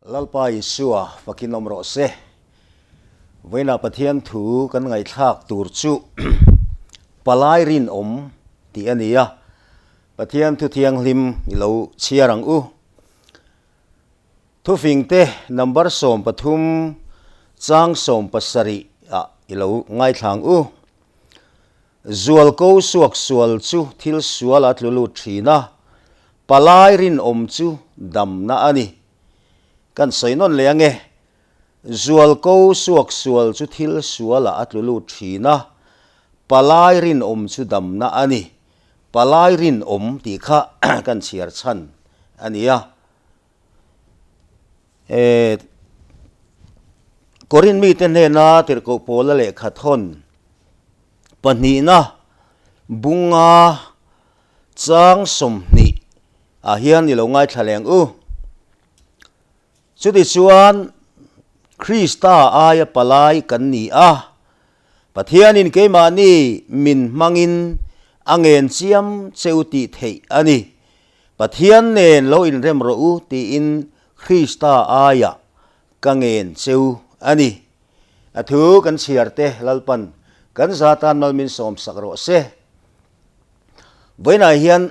lalpa isua pakinom ro se voina pathian thu kan ngai thak tur chu palai rin ti ania pathian thu thiang lim ilo chiarang u thu fingte number som pathum chang som pasari a ilo ngai thang u zual ko suak sual chu thil sual atlulu thina palai rin chu dam na ani kan soinon leange zual ko suak sual chu thil suala atlulu thina palai rin chu dam na ani palai rin ti kha kan chiar chan ania korin mi ten na tir ko pola le khathon pani na bunga chang som ni a hian ni lo ngai thaleng u chu ti chuan Krista aya palai kan ni a pathian in keima ni min mangin angen chiam cheuti thei ani pathian nen lo in rem ro u ti in Krista aya kangen cheu ani athu kan chiarte lalpan kan zatan malmin som sakro se voina hian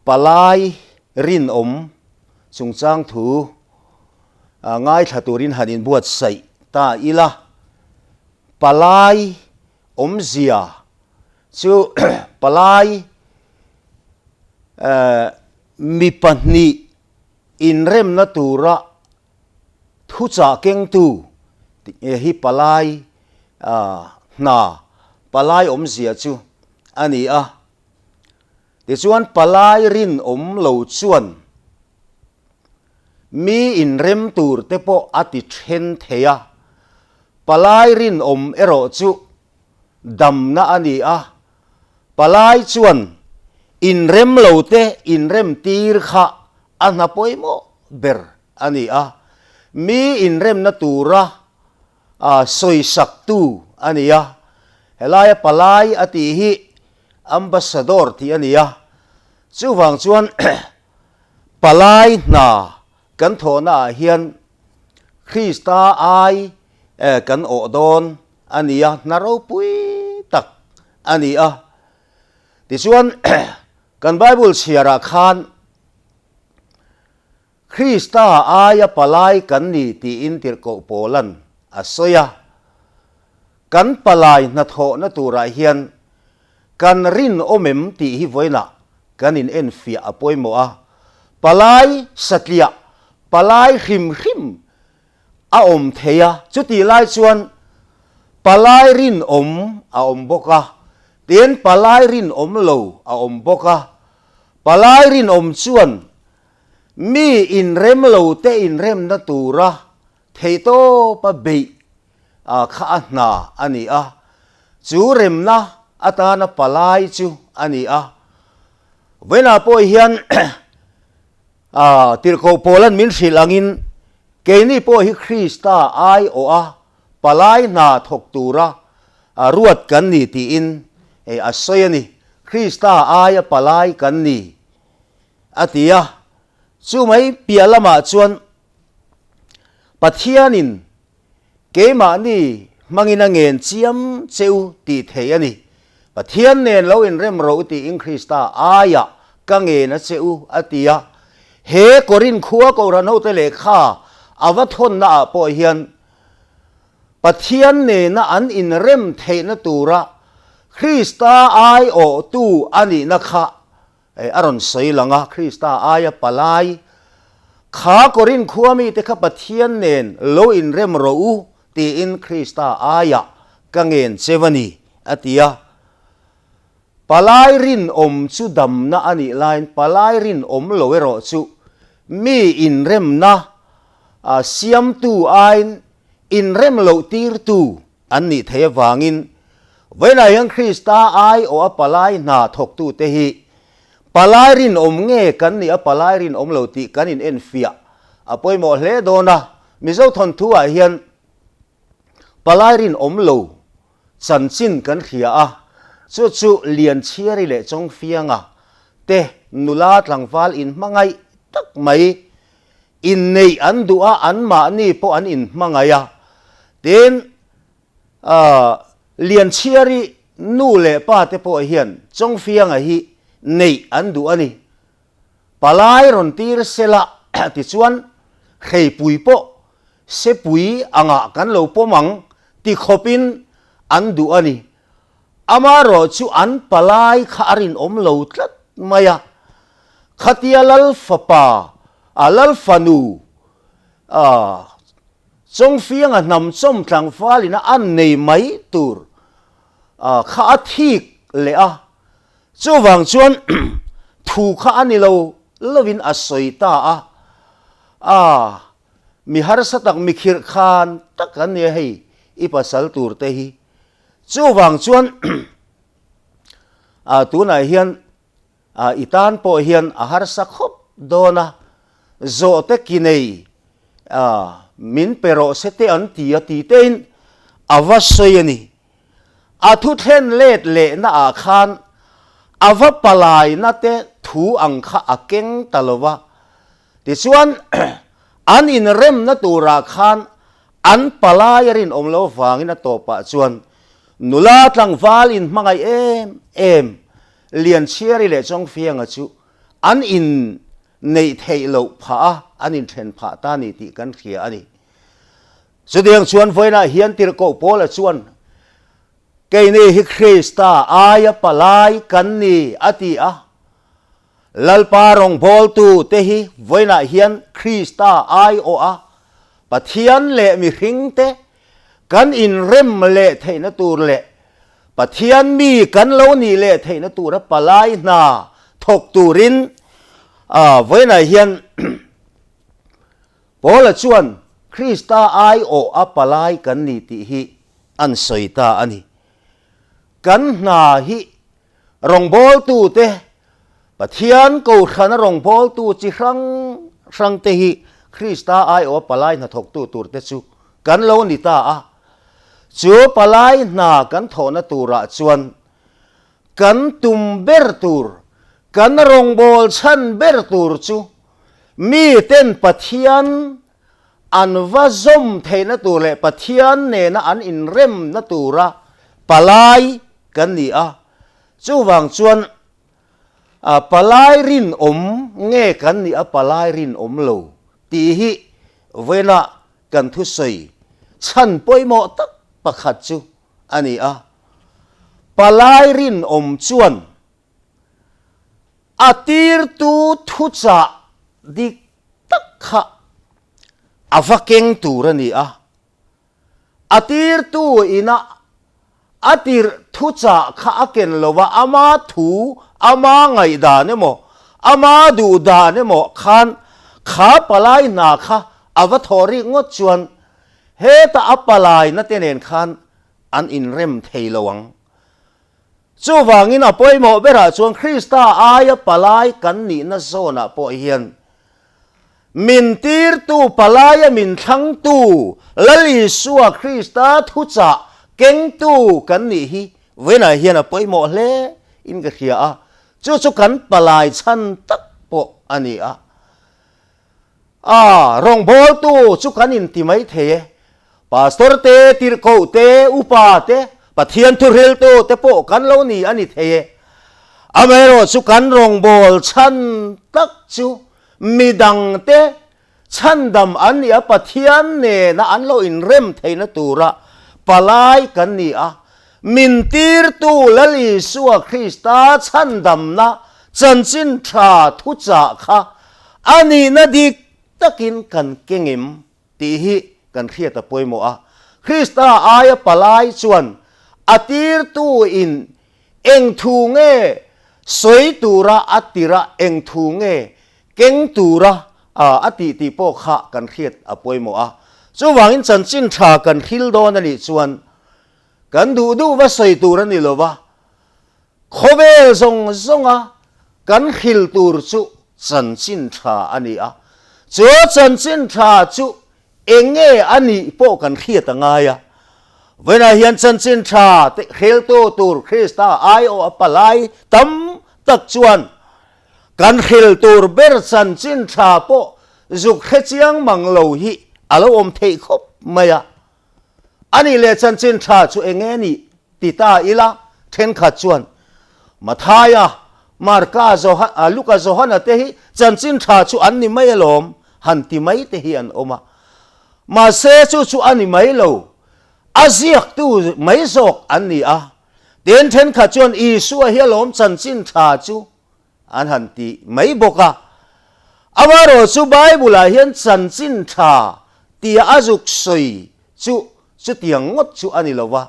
palai rin chungchang thu ngai thaturin hanin buat sai ta ila palai zia chu palai mi pahni in rem na tura thu cha keng tu hi palai na palai zia chu ani a ti chuan palai rin lo chuan mi in rem tur te po ati then theya palai rin ero chu dam na ani a palai chuan in rem lo te in rem tir kha ana poimo ber ani a mi in rem na tura soi sak tu ani a helaya palai ati hi ambassador ti ani a chu wang chuan palai na kan thona hian Krista ai kan odon ania naro pui tak ania ti chuan kan Bible chiara khan Krista aya palai kan ni ti in tir ko polan asoya kan palai na tho na tura hian kan rin omem ti hi voina kan in enfia apoimo a palai satlia palai hrim a theya chuti lai chuan palai rin a boka ten palai rin lo a boka palai rin chuan mi in rem lo te in rem na tura theito pa be kha na ani a chu rem na atana palai chu ani a vena po hian tirko polan min silangin keini po hi Krista ai o a palai na thok tura ruat kan ni ti in asoyani Krista ai palai kan ni atia chu mai pialama chuan pathianin keima ni mangina ngen chiam cheu ti theiani pathian nen lo in rem ro ti in Krista aya kange na cheu atia he korin khuwa ko ran ho te le kha avathon na po hian pathian ne na an in rem thei na tura Krista ai o tu ani na kha aron soilanga Krista aya palai kha korin khuwa mi te kha pathian nen lo in rem ro u ti in Krista aya kangen chewani atia palai rin chu dam na ani line palai rin lo ero chu mi in rem na siam tu ain in rem lo tir tu ani thei wangin voina yang Krista ai o palai na thok tu te hi palai rin nge kan ni a palai rin lo ti kan in enfia apoi mo hle dona mizo thon thu a hian palai rin lo chan chin kan khia a chu lian chiari le chong fianga te nula tlangwal in mangai tak mai in nei an dua an ma ni po an in mangaya ten liền chiari nu le pa te po hian chong fiang a hi nei an du ani palai ron tir sela ti chuan khei pui po se pui anga kan lo pomang ti khopin an du ani amaro chu an palai kharin om lo tlat maya khatia lal fapa alal fanu chong fiang a nam chom tlang falina an nei mai tur kha thik le a chu wang chuan thu kha ani lo lovin a soita a mi har satak mi khir khan tak an ne hei i pasal tur te hi chu wang chuan tu na hian itan po hian a har sa khop dona zo te kinei min pero sete an ti ati ten avasoyani athu then let le na a khan ava palai na te thu ang kha akeng talova ti chuan an in rem na tura khan an palai rin omlo wangin na topa chuan nula tlang wal in mangai em lian chiari le chong fianga chu an in nei thei lo pha an in then pha ta ni ti kan khia ani chudiang chuan voina hian tir ko pola chuan ke ni hi Krista aya palai kan ni ati a lalpa rong bol tu te hi voina hian Krista ai o a pathian le mi hring te kan in rem le theina tur le pathian mi kan lo ni le theina tur palai na thok turin voina hian pola chuan Krista ai o a palai kan ni ti hi an soita ani kan na hi rong bol tu te pathian ko khana rong bol tu chi hrang te hi Krista ai o palai na thok tu tur te chu kan lo ni ta a chu palai na kan thona tura chuan kan tum ber tur kan rong bol chan ber tur chu mi ten pathian an va zom theina tur le pathian ne na an in rem na tura palai kan ni a chu wang chuan palai rin om nge kan ni a palai rin om lo ti hi vena kan thu sei chan poimo tak pakhat chu ani a palai rin om chuan atir tu thu cha dik tak kha avakeng turani a atir tu ina atir thu cha kha aken lova ama thu ama ngai da ne mo ama du da ne mo khan kha palai na kha avathori ngot chuan he ta apalai na tenen khan an in rem theilowang chu wangin a poimo bera chuan Krista aya palai kan ni na zona po hian min tir tu palaya min thang tu lali suwa Krista thu cha keng tu kan ni hi vena hian a poimo hle in ka khia a chu kan palai chan tak po ani a rong bol tu chu kan in ti mai the pastor te tir ko te upa te pathian thu rel tu te po kan lo ni ani the amero chu kan rong bol chan tak chu midang te chan dam an ni a pathian ne na an lo in rem theina tura palai kan ni a min tir tu lali suwa Krista chan dam na chan chin tha thu cha kha ani na dik takin kan kengim ti hi kan khia ta poimo a Krista aya palai chuan atir tu in eng thu nge soi tura atira eng thu nge keng tura ati ti po kha kan khiat a poimo a chu wangin chan chin tha kan khil don ani chuan kan du wa soi tura ni lova khobel zonga kan khil tur chu chan chin tha ani a chu chan chin tha chu enge ani po kan khiat anga ya vena hian chan chin tha te khel to tur Krista ai o apalai tam tak chuan kan khil tur ber chan chin tha po dục khét chiang mang lâu hi alo thei khop maya ani le chan chin tha chu enge ni ti ta ila then kha chuan mathaya marka zo ha luka zo hana te hi chan chin tha chu an ni mai lom han ti mai te hi an oma ma se chu ani mai lo aziak tu mai zok an ni a ten then kha chuan isu hi lom chan chin tha chu an han ti mai boka amaro chu bible a hian chan chin tha ti azuk soi chu tiang ngot chu ani lowa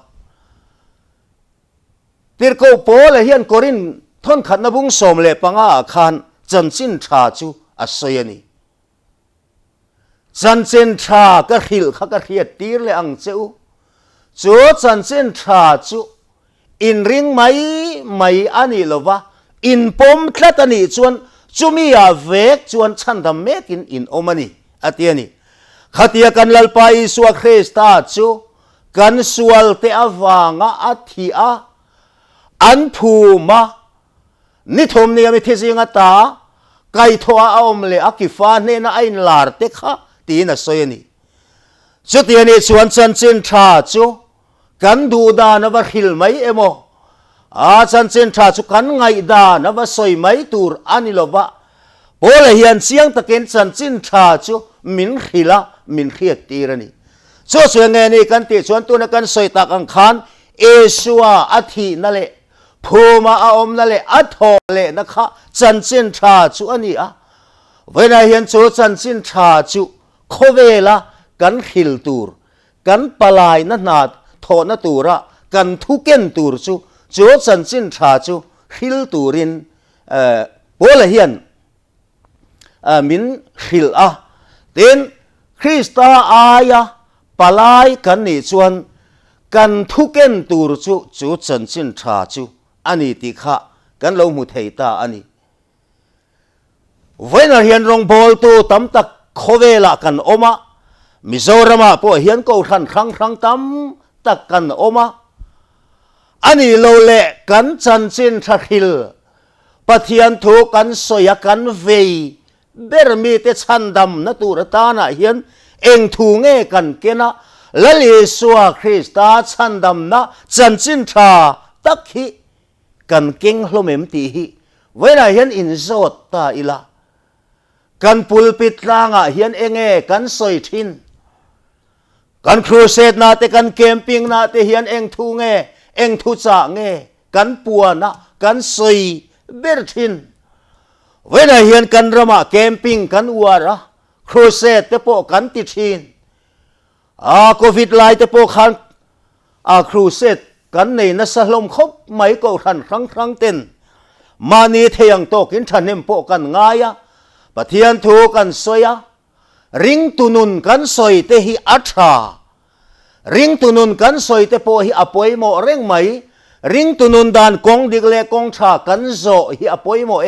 tir ko pol hian korin thon khat na bung som le panga khan chan chin tha chu a soi ani chan chin tha ka khil kha ka khiat tir le ang cheu chu chan chin tha chu in ring mai ani lowa in pom thlat ani chuan chumi a vek chuan chandam mekin in omani atiani khatia kan lalpa Isu Krista chu kan sual te awanga athia an phuma ni thom ni ami thisinga ta kai thoa aom le akifa ne na ain lar te kha ti na soyani chutiani chuan chan chin tha chu kan du da na va khil mai emo a chan chin tha chu kan ngai da na va soi mai tur ani lova ola hian chiang taken chan chin tha chu min khila min khiat tirani so nge ni kan ti chuan tu na kan soi tak ang khan esua athi na le phuma a om na le atho le na kha chan chin tha chu ani a vena hian chu chan chin tha chu khovela kan khil tur kan palai na nat tho na tura kan thuken tur chu chan chin tha chu khil turin ola hian min khil a tin Krista aya palai kan ni chuan kan thuken tur chu chan chin tha chu ani ti kha kan lo mu thei ta ani voina hian rong bol tu tam tak khovela kan oma Mizorama po hian ko khang tam tak kan oma ani lo le kan chan chin tha khil pathian thu kan soya kan vei bermi te chandam na tur ta na hian eng thu nge kan kena lali suwa Krista chandam na chan chin tha tak hi kan king hlomem ti hi vena hian in zot ta ila kan pulpit langa hian enge kan soi thin kan crusade na te kan camping na te hian eng thu nge eng thu cha nge kan puana kan soi ber thin vena hian kan rama camping kan uara crusade te po kan ti thin covid lai te po khan crusade kan nei na salom khop mai ko khang ten mani theyang to kin thanem po kan ngaya pathian thu kan soya ring tunun kan soi te hi atha ring tunun kan soi te po hi apoi mo reng mai ring tunun dan kong digle kong tha kan zo hi apoi mo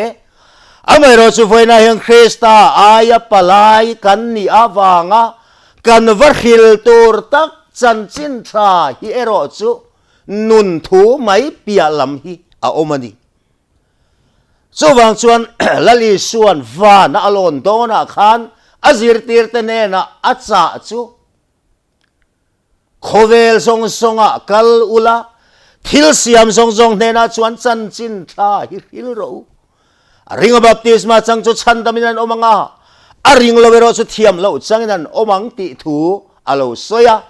amai ro chu voina hian Krista aya palai kan ni awanga kan varhil tur tak chan chin tha hi ero chu nun thu mai pia lam hi a omani chu wang chuan lali suan va na alon dona khan azir tir te ne na acha chu khovel songa kal ula thil siam zong ne na chuan chan chin tha hi hil ro ring baptisma chang chu chandaminan omanga aring lovero chu thiam lo changinan omang ti thu alo soya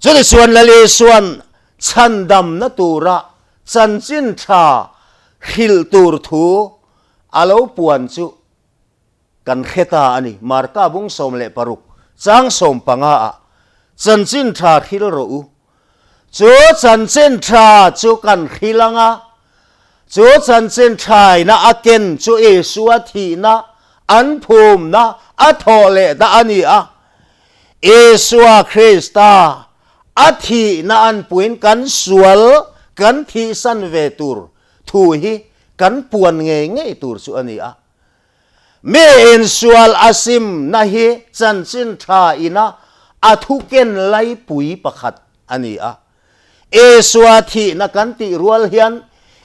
chu le suan lali suan chandam na tura chan chin tha hil tur thu alo puan chu kan kheta ani marka bung som le paruk chang som panga a chan chin tha hil ro u chu chan chin tha chu kan khilanga chu chan chin thai na aken chu esua thi na an phum na athole da ani a esua Krista athi na an puin kan sual kan thi san ve tur thu hi kan puan nge tur chu ani a me en sual asim na hi chan chin tha ina athuken lai pui pakhat ani a esua thi na kan ti rual hian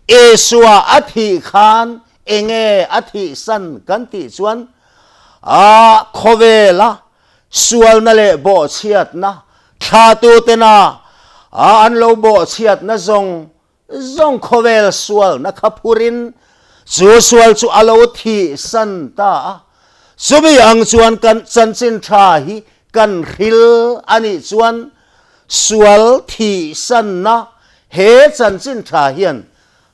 esua athi khan enge athi san kan ti chuan khovela sual na le bo chiat na tha tu te na an lo bo chiat na zong khovel sual na khapurin chu sual chu alo thi san ta sumi ang chuan kan chanchin tha hi kan khil ani chuan sual thi san na he chanchin tha hian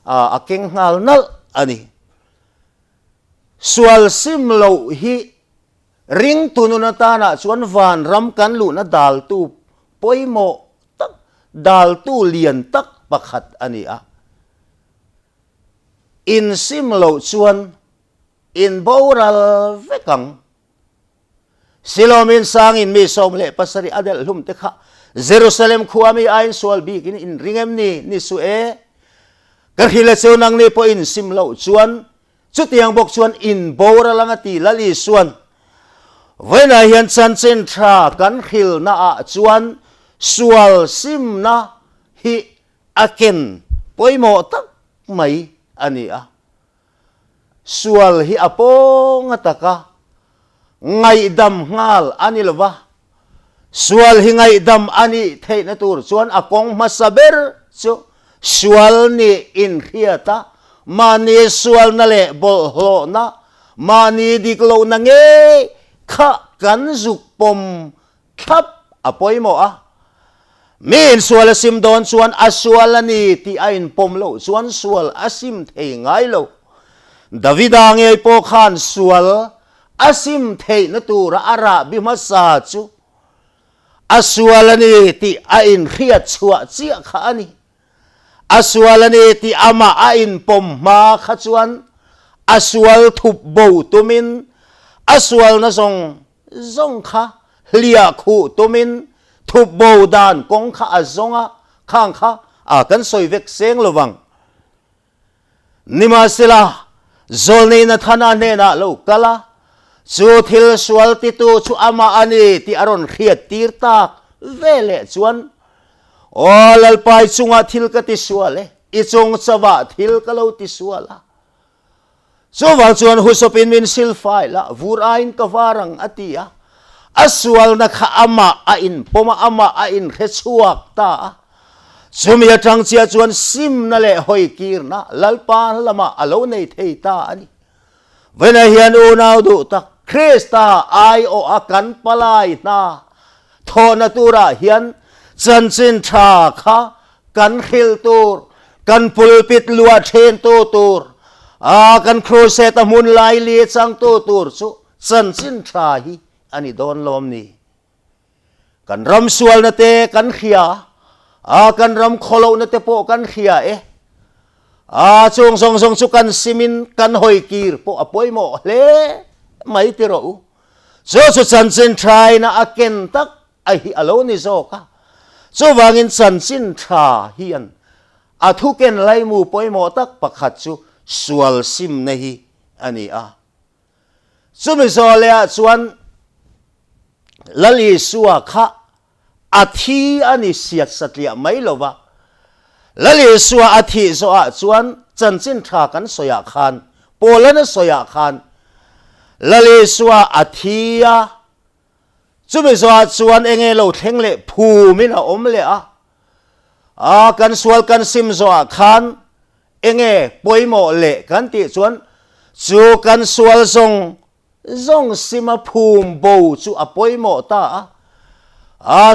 a keng ngal nal ani sual sim lo hi ring tununa ta na chuan van ram kan lu na dal tu poimo tak dal tu lian tak pakhat ani a in sim lo chuan in boral vekang silomin sangin mi som le pasari adel lum te kha Jerusalem khuami ain sual bi kin in ringem ni su e karhila cheunang ni po in sim lo chuan chutiang bok chuan in boral anga ti lali suan vena hian chanchin tha kan khil na a chuan sual sim na hi aken poimo tak mai ani a sual hi apong ataka ngai dam ngal ani lova sual hi ngai dam ani thei na tur chuan akong masaber chu sual ni in khiata mani sual na le bol hlo na mani diklo na nge kha kan zuk pom khap apoimo a min sual asim don chuan asual ani ti ain pom lo chuan sual asim thei ngai lo Davida nge po khan sual asim thei na tura ara bimasa chu asual ani ti ain khiat chua chia kha ani asual ani ti ama ain pom ma kha chuan asual thup bo tumin asual na zong kha lia khu tumin thup bo dan kong kha azonga khang kha kan soi vek seng lowang nima sila zolni na thana ne na lo kala chu thil sual ti tu chu ama ani ti aron khiat tir tak vele chuan olal pai chunga thil ka ti suale I chung chawa thil ka lo ti suala so wang chuan husopin min silfai la vurain ka warang atia asual na kha ama a in poma ama a in khechuak ta sumia tang chia chuan sim na le hoi kir na lalpa lama alo nei thei ta ani vena hian u nau du tak Krista ai o akan palai na thona tura hian chanchin tha kha kan khil tur kan pulpit lua then tu tur kan crusade amun lai li chang tu tur chu chanchin tha hi ani don lom ni kan ram sual na te kan khia kan ram kholo na te po kan khia chung song chu kan simin kan hoi kir po apoi mo le mai ti ro so chanchin trai na aken tak a hi alo ni zo ka so wangin chanchin tha hian thu ken lai mu poi mo tak pakhat chu sual sim na hi ani chumi zo le chuan lali suwa kha athi ani siat satlia mai lova lali suwa athi zo chuan chanchin tha kan soya khan polana soya khan lali suwa athia chumi zo chuan enge lo thengle phu min a om le kan sual kan sim zo khan enge poimo le kan ti chuan chu kan sual zong sima phum bo chu apoimo ta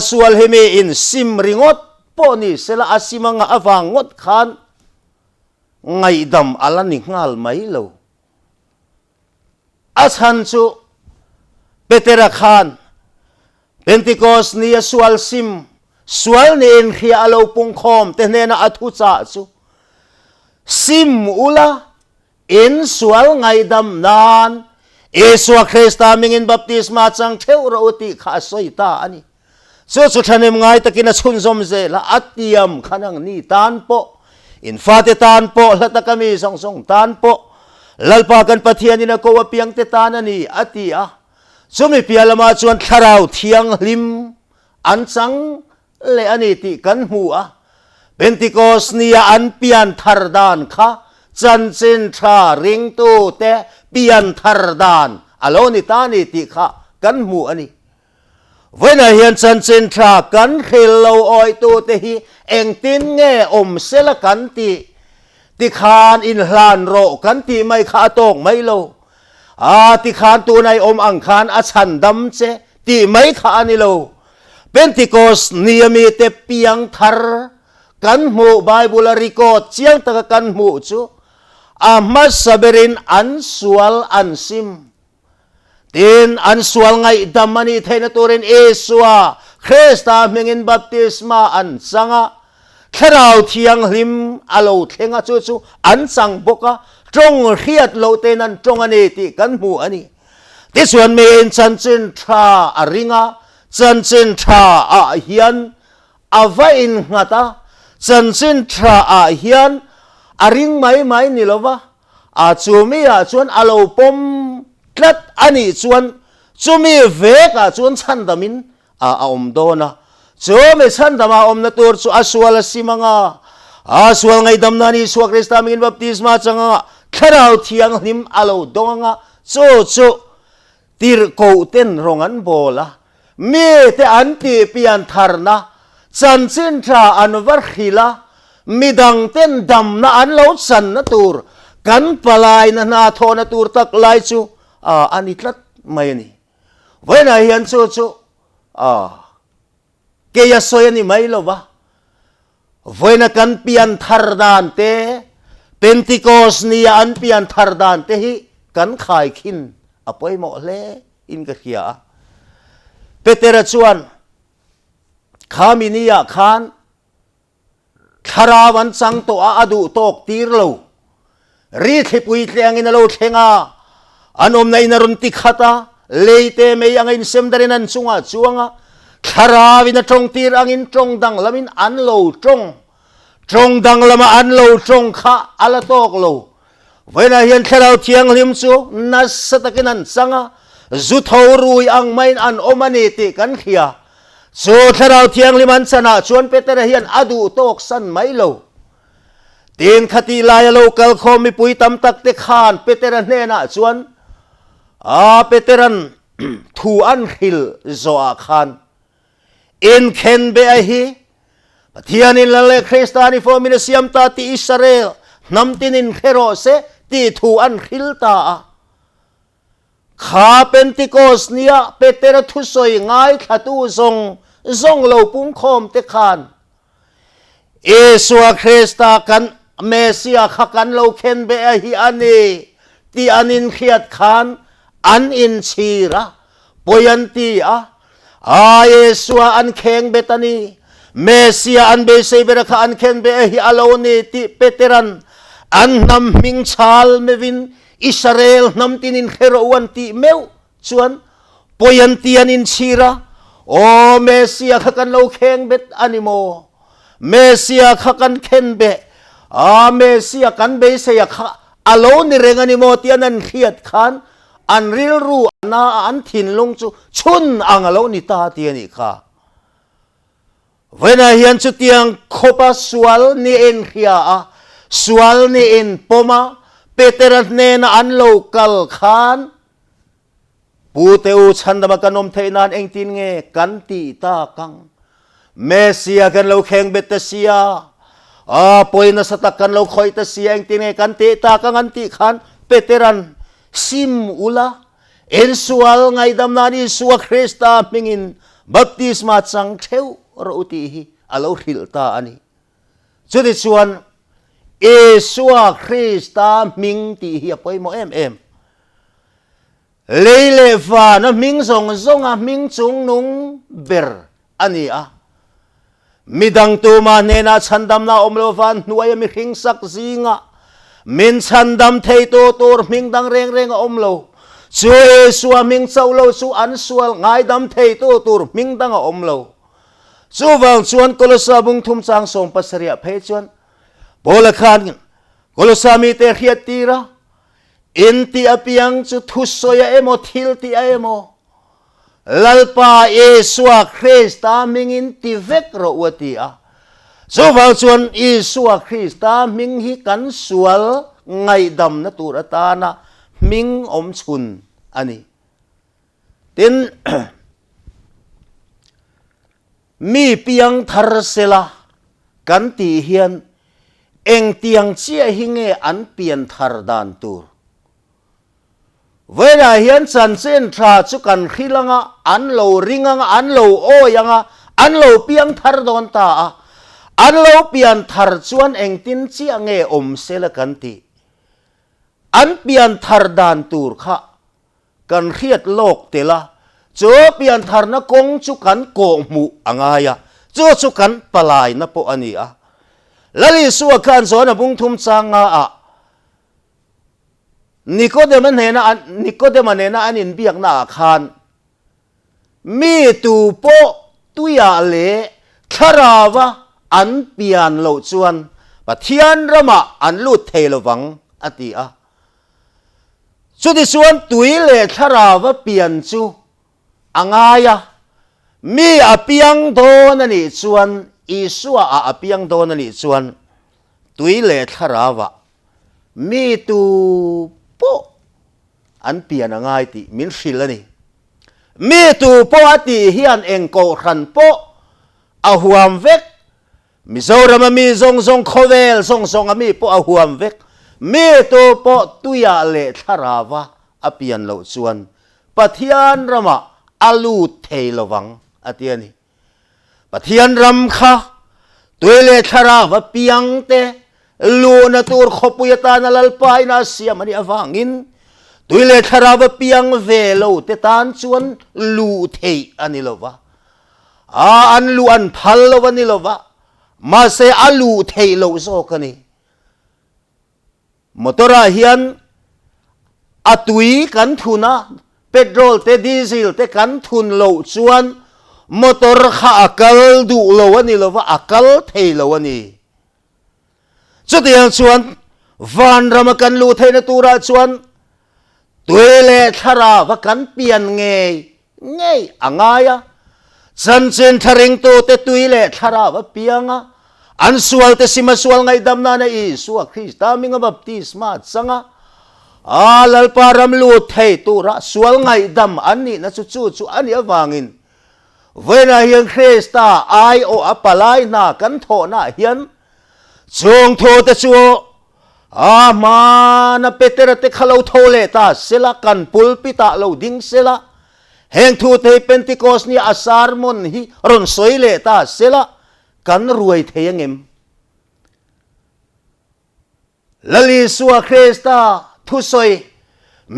sual hemi in sim ringot poni sela asima nga awangot khan ngai dam alani ngal mai lo achan chu petera khan Pentecost ni sual sim sual ni in khia alo pung khom te nena athu cha chu sim ula in sual ngai dam nan Eswa Krista mingin baptisma chang theu ro ti kha soita ani chu thanem ngai takina chhun zom ze la atiam khanang ni tan po in fate tan po lata kami song tan po lalpa kan pathian ina ko apiang te tan ani atia chumi pialama chuan tharau thiang lim an chang le ani ti kan hu Pentecost nia an pian thar dan kha chanchin tha ring tu te pian thar dan อโลนิตานิติขะกันหมู่อันนี้เว้นเฮียนจันเจนทรากันเขลโลออยตัวเตหีเองตินเงอมเสละกันติขานอินหลานโรกันติไม่ขาตกไม่โลติขานตัวในอมอังคารอชันดำเจติไม่ขานิโลเป็นติโกสเนียมีเตเปียงทารกันหมู่ไบเบิลริโกเจียงตะกันหมู่จูอามัสเบรินอันสวลอันซิมตินอันสวลไงดำมันนี่เทนตัวเรนเอสวาคริสตามิงินบัพติสมาอันสังะแค่เราเทียงหิมอโลเทงะจูอันสังบกะจงเรียดโลเตนันจงอันนี้ติกันหมู่อันนี้ที่ส่วนเมนจันจินทราอริงะจันจินทราอาเฮียนอาวอินงาตาจันจินทราอาเฮียนอริงไม่นี่ละวะจูมีชวนอโลปมลัดอันนี้ชวนจูมีเวกชวนชันดามินอมโดนะจูมีชันดามาอมนัตัวจูอสวลสิมังสวลไงดำนานีสวคริสตามินบัพติสมาจังแค่เราเทียงหิมอโลดงจูตีร์โกเต้นรงอันโบละมีแต่อันตีเปียนทาร์นะจันจินทราอันวัรขิละมีดังเต้นดำนะอันเลาสันนะตูร์กันปลายนะนาโทนะตูร์ตักลายจูอันนี้ทัดไม่นี่เว้นเฮียนจูเกียร์สวยนี่ไม่หรอวะเว้นกันเปียนทาร์ดานเตเป็นติโกสนี่อันเปียนทาร์ดานเตฮิกันขายขินอภัยหมดเลยอินกะเขียเปเตระชวนขามินียาขานคาราวันสังตัวอดูตกตีร์โลรีดปุยเทียงอินโลเทงาอันอมในนรุนติขตาเลเตไม่ยังอินเซมดารินันสุงาจวงคาราวินตรงตีร์อังอินตรงดังลามินอันโลตรงดังลามาอันโลตรงข้าอัลโตกโลเวลาเห็นแค่เราเทียงลิมซูนัสตะกินันสังจุดเอารุยอังไม่อันอมันเติกันเขียสูแค่เราเทียงลิมันสนะชวนเปเตระเฮียนอดูโตกสันไม่โลตีนขติลายโลกัลคอมีปุยตำตักเตขานเปเตระเนนะชวนเปเตรันทูอันฮิลโซอาคานอินเคนเบอฮีเทียนินละเลคริสตานิโฟมินเซียมตาติอิสราเอลนำตินินเคโรเซตีทูอันฮิลตาข้าเป็นติโกสเนียเปเตระทุสอยง่ายขัตูทรงโลปุงคอมเตคานเอสัวคริสตากันเมเซียขักันโลเคนเบอฮีอันนี้ตีอันินเขียดคานอันอินชีระปอยันตีเยสัวอันเข่งเบตานีเมเซียอันเบเซเบระคอันเข่งเบอฮีอโลนีติเปเตรันอันนำมิงชาลเมวินอิสราเอลนำตินินเฮโรวันติเมวชวนปอยันตีอันอินชีระโอเมเซียขักันโลเข่งเบตอานิโมเมเซียขักันเข่งเบเมเซียกันเบเซียขัอโลนิเรงอานิโมตีนันเขียดขันอันริลรูนาอันถิ่นลงจูชุนอังอโลนิตาตีนิค่ะเวนาเฮียนจุดยังคบสวลนี่เอ็นเขียสวลนี่เอ็นปมาเปเตระเนนอันโลกัลขานปูเตอูชันดมากันอมเทนานเองตินเงกันตีตากังเมเซียกันโลเข่งเบตเซียปอยนัสตักกันโลคอยตเซียเองตินเงกันตีตากังอันตีขานเปเตรันซิมอุลาเอ็นสวลไงดำนานีสวคริสตามิงินบัพติสมาจังเทวรอุติฮิอโลฮิลตาอันนี้จุดส่วนเอสวคริสตามิงตีฮิปอยโมเอ็มเลฟานะมิงซงมิงจุงนุงเบรอันนี้มิดังตัวมาเนน่าฉันดำนาอมโลฟันหน่วยมิหิงสักซิงมินฉันดำเทยตัวมิงดังเร่งอมโลช่วยสัวมิงเจ้าโลสู้อันสัวง่ายดำเทยตัวมิงดังอมโลสู้วังชวนกลสาบุงทุ่มจางส่งปัสเรียเพชวนโบลคานกลสามีเตเขียตีระอินตีอภิยังจุทุสโยเอโมทิลตีเอโมลัลปาเอสวาคริสตามิงอินติเวกโรวตีสู้วังชวนเอสวาคริสตามิงฮิกันสวลไงดำนะตุรตานะมิงอมชุนอันนี้ tin mi piang thar sela kan ti hian eng tiang chia hinge an pian thar dan tur với là hiến trần trên trà chú cần khi lăng á ăn lầu ring á ăn lầu ô yang á ăn lầu piang thar don ta ăn lầu pian thar chuan eng tin chia nghe xe là cần ti ăn pian thar dan tur kha cần khiết lộc te la chú pian thar na kong chú cần cổ mu angaya chú cần palai na po ani a lali suwa kan zo na bung thum changa a Nicodemus nena anin biak na khan mi tu po tuya le kharawa an pian lo chuan pathian rama an lut thelo wang ati a chu di chuan tui le kharawa pian chu angaya mi apiang do na ni chuan isua a apiang do na ni chuan tui le kharawa mi tu po an pian angai ti min filani mi tu po ati hian engko khan po a huam vek mizoram mi zong zong khovel zong zong ami po a huam vek mi tu po tuya le tharawa apian lo chuan pathian rama alu theilowang atiani pathian ram kha tuile tharawa piang te lu na tur khopuyata na lalpai na siam ani awangin tuile tharawa piang velo te tan chuan lu thei ani lova a an lu an phal lova ni lova ma se alu thei lo zo kani motora hian atui kan thuna petrol te diesel te kan thun lo chuan motor kha akal du lo ani lova akal thei lo ani chu tiang chuan van rama kan lu thei na tura chuan tuile thara wa kan pian nge angaya chan chen tharing to te tuile thara wa pianga an sual te sima sual ngai dam na na i suwa Krista minga baptisma changa a lalparam lu thei tura sual ngai dam ani na chu ani awangin vena hian Krista ai o apalai na kan tho na hian chung tho te chu a ma na petera te khalo thole ta sela kan pulpita lo ding sela heng thu te Pentecost ni asarmon hi ron soile ta sela kan ruai theyangem lali suwa Krista thu soi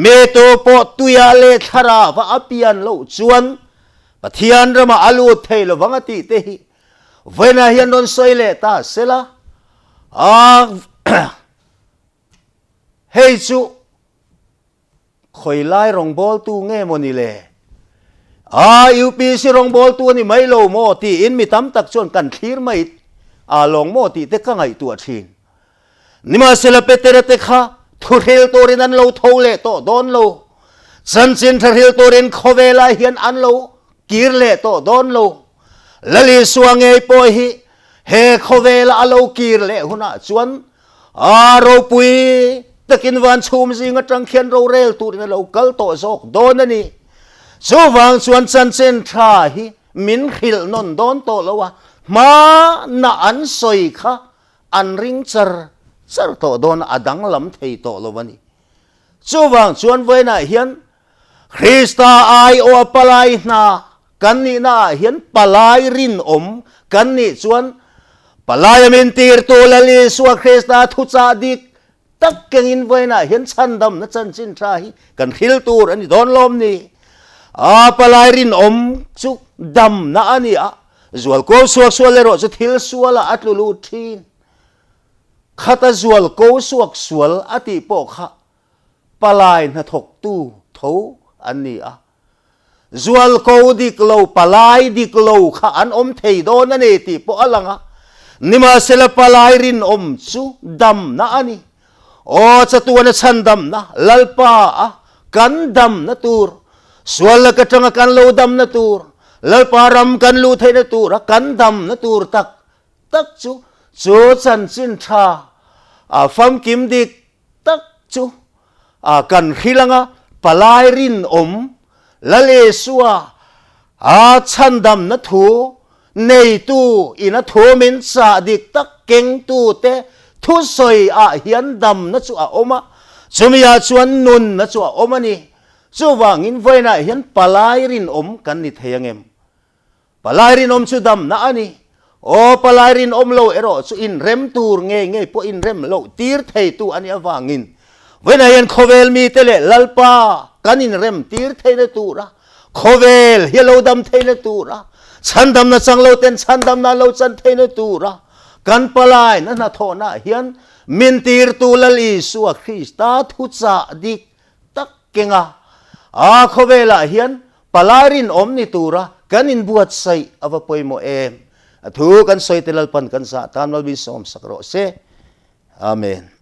me to po tuya le thara wa apian lo chuan pathian rama alu theilo wangati te hi vena hian ron soile ta sela hei chu khoi lai rong bol tu nge moni le UPC rong bol tu ni mai lo mo ti in mi tam tak chon kan thlir mai long mo ti te ka ngai tu thin nima sela petere te kha thuril torin an lo thole to don lo san chin thuril torin khowela hian an lo kir le to don lo lali suange po hi he khowela alo kir le huna chuan ro pui takin van chum zinga tangkhian ro rel turin lo kal to zok don ani chu wang chuan chan chen tha hi min khil non don to lowa ma na an soi kha an ring char to don adang lam thei to lowani chu wang chuan voina hian Krista ai o palai na kan ni na hian palai rin kan ni chuan palai min tir to lali suwa Krista thu cha dik tak kengin voina hian chandam na chan chin tha hi kan khil tur ani don lom ni palai rin chu dam na ani a zual ko suak sualero chu thil suala atlulu thin khata zual ko suak sual ati po kha palai na thok tu tho ani a zual ko dik lo palai dik lo kha an thei don ani ti po alanga nima sela palai rin chu dam na ani o chatuana chandam na lalpa a kan dam na tur sual ka tanga kan lo dam na tur lalpa ram kan lu thei na tur kan dam na tur tak chu chan chin tha fam kim dik tak chu kan khilanga palai rin lali suwa a chandam na thu nei tu ina thu min sa dik tak keng tu te thu soi a hian dam na chu a oma chumia chuan nun na chu a oma ni chu wangin voina hian palai rin om kan ni theyangem palai rin om chu dam na ani o palai rin om lo ero chu in rem tur nge po in rem lo tir thei tu ani awangin voina hian khovel mi tele lalpa kan in rem tir thei na tu ra khovel hielo dam thei na tu ra chandam na chang lo ten chandam na lo chan thei na tu ra kan palai na tho na hian min tir tu lal Isua Krista thu cha dik tak kenga a khovela hian palarin om ni tura kan in buat sai ava poimo em thu kan soi telal pan kan sa tan mal bi som sakro se amen.